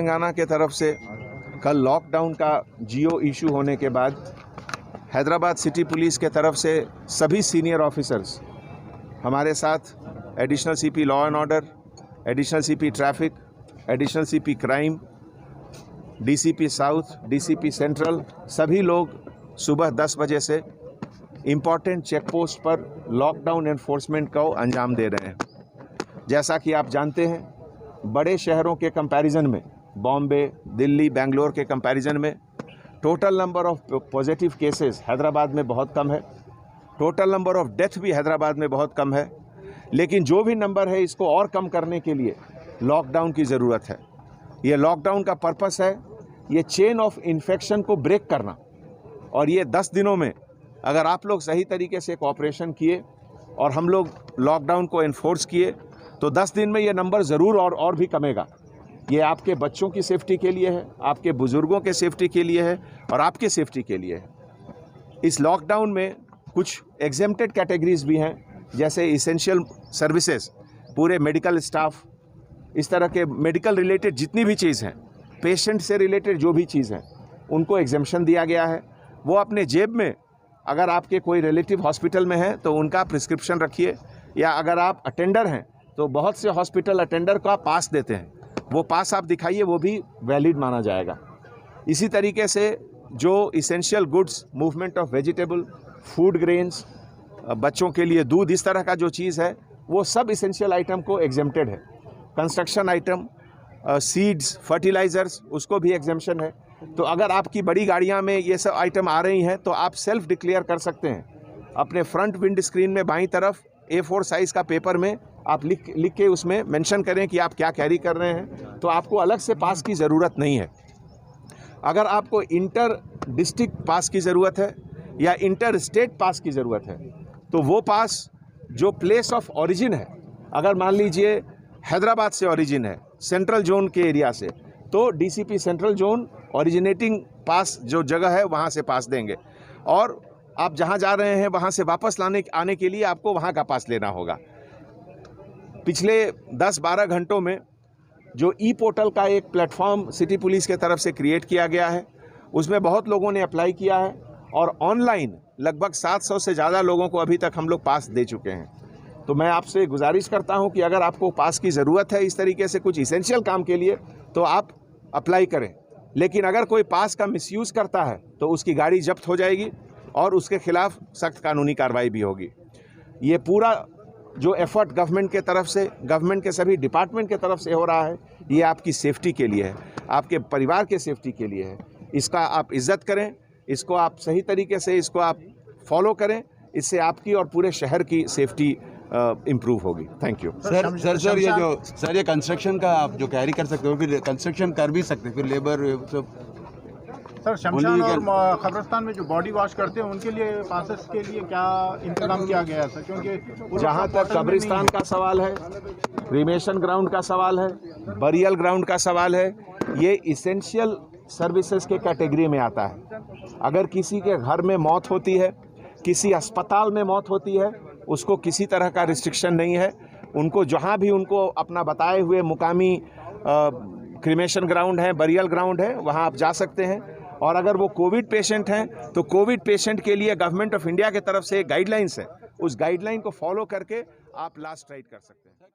तेलंगाना के तरफ से कल लॉकडाउन का जियो इशू होने के बाद हैदराबाद सिटी पुलिस के तरफ से सभी सीनियर ऑफिसर्स हमारे साथ additional CP law and order, additional CP traffic, additional CP crime, DCP south, DCP central, सभी लोग सुबह 10 बजे से इम्पॉर्टेंट चेक पोस्ट पर लॉकडाउन एनफोर्समेंट को अंजाम दे रहे हैं। जैसा कि आप जानते हैं, बड़े शहरों के कंपैरिजन में, बॉम्बे, दिल्ली, बेंगलोर के कंपैरिजन में total number of positive cases Hyderabad में बहुत कम है, टोटल नंबर ऑफ डेथ भी हैदराबाद में बहुत कम है। लेकिन जो भी नंबर है, इसको और कम करने के लिए लॉकडाउन की ज़रूरत है। ये लॉकडाउन का पर्पस है ये चेन ऑफ इन्फेक्शन को ब्रेक करना, और ये 10 दिनों में अगर आप लोग सही तरीके से कोऑपरेशन किए और हम लोग लॉकडाउन को इन्फोर्स किए तो 10 दिन में ये नंबर ज़रूर और भी कमेगा। ये आपके बच्चों की सेफ्टी के लिए है, आपके बुज़ुर्गों के सेफ्टी के लिए है और आपके सेफ्टी के लिए है। इस लॉकडाउन में कुछ एग्जेम्प्टेड कैटेगरीज भी हैं, जैसे इसेंशियल सर्विसेज, पूरे मेडिकल स्टाफ, इस तरह के मेडिकल रिलेटेड जितनी भी चीज़ हैं, पेशेंट से रिलेटेड जो भी चीज़ हैं, उनको एग्जेम्पशन दिया गया है। वो अपने जेब में, अगर आपके कोई रिलेटिव हॉस्पिटल में है तो उनका प्रिस्क्रिप्शन रखिए, या अगर आप अटेंडर हैं तो बहुत से हॉस्पिटल अटेंडर का पास देते हैं, वो पास आप दिखाइए, वो भी वैलिड माना जाएगा। इसी तरीके से जो essential goods, movement of vegetable, food grains, बच्चों के लिए दूध, इस तरह का जो चीज़ है, वो सब इसेंशियल आइटम को एग्जेम्प्टेड है। कंस्ट्रक्शन आइटम, सीड्स, फर्टिलाइज़र्स, उसको भी एग्जेम्पशन है। तो अगर आपकी बड़ी गाड़ियाँ में ये सब आइटम आ रही हैं तो आप सेल्फ डिक्लेयर कर सकते हैं। अपने फ्रंट विंड स्क्रीन में बाईं तरफ A4 साइज़ का पेपर में आप लिख के उसमें मेंशन करें कि आप क्या कैरी कर रहे हैं, तो आपको अलग से पास की ज़रूरत नहीं है। अगर आपको इंटर डिस्ट्रिक्ट पास की ज़रूरत है या इंटर स्टेट पास की ज़रूरत है, तो वो पास जो प्लेस ऑफ ओरिजिन है, अगर मान लीजिए हैदराबाद से ओरिजिन है, सेंट्रल जोन के एरिया से, तो डीसीपी सेंट्रल जोन ओरिजिनेटिंग पास जो जगह है वहाँ से पास देंगे, और आप जहाँ जा रहे हैं वहाँ से वापस आने के लिए आपको वहाँ का पास लेना होगा। पिछले 10-12 घंटों में जो ई पोर्टल का एक प्लेटफॉर्म सिटी पुलिस के तरफ से क्रिएट किया गया है, उसमें बहुत लोगों ने अप्लाई किया है और ऑनलाइन लगभग 700 से ज़्यादा लोगों को अभी तक हम लोग पास दे चुके हैं। तो मैं आपसे गुजारिश करता हूं कि अगर आपको पास की ज़रूरत है इस तरीके से कुछ इसेंशियल काम के लिए, तो आप अप्लाई करें। लेकिन अगर कोई पास का मिसयूज़ करता है तो उसकी गाड़ी जब्त हो जाएगी और उसके खिलाफ सख्त कानूनी कार्रवाई भी होगी। ये पूरा जो एफर्ट गवर्नमेंट के तरफ से, गवर्नमेंट के सभी डिपार्टमेंट के तरफ से हो रहा है, ये आपकी सेफ्टी के लिए है, आपके परिवार के सेफ्टी के लिए है। इसका आप इज़्ज़त करें, इसको आप सही तरीके से इसको आप फॉलो करें, इससे आपकी और पूरे शहर की सेफ्टी इम्प्रूव होगी। Thank you. सर ये कंस्ट्रक्शन का आप जो कैरी कर सकते हो, फिर कंस्ट्रक्शन कर भी सकते हैं, फिर लेबर सब। सर शमशान और कब्रिस्तान में जो बॉडी वॉश करते हैं उनके लिए पासेस के लिए क्या इंतजाम किया गया है सर? क्योंकि जहाँ तक कब्रिस्तान का सवाल है, क्रीमेशन ग्राउंड का सवाल है, बरियल ग्राउंड का सवाल है, ये इसेंशियल सर्विसेज के कैटेगरी में आता है। अगर किसी के घर में मौत होती है, किसी अस्पताल में मौत होती है, उसको किसी तरह का रिस्ट्रिक्शन नहीं है। उनको जहाँ भी उनको अपना बताए हुए मुकामी क्रीमेशन ग्राउंड है, बरियल ग्राउंड है, वहाँ आप जा सकते हैं। और अगर वो कोविड पेशेंट हैं तो कोविड पेशेंट के लिए गवर्नमेंट ऑफ इंडिया के तरफ से गाइडलाइंस है, उस गाइडलाइन को फॉलो करके आप लास्ट राइड कर सकते हैं।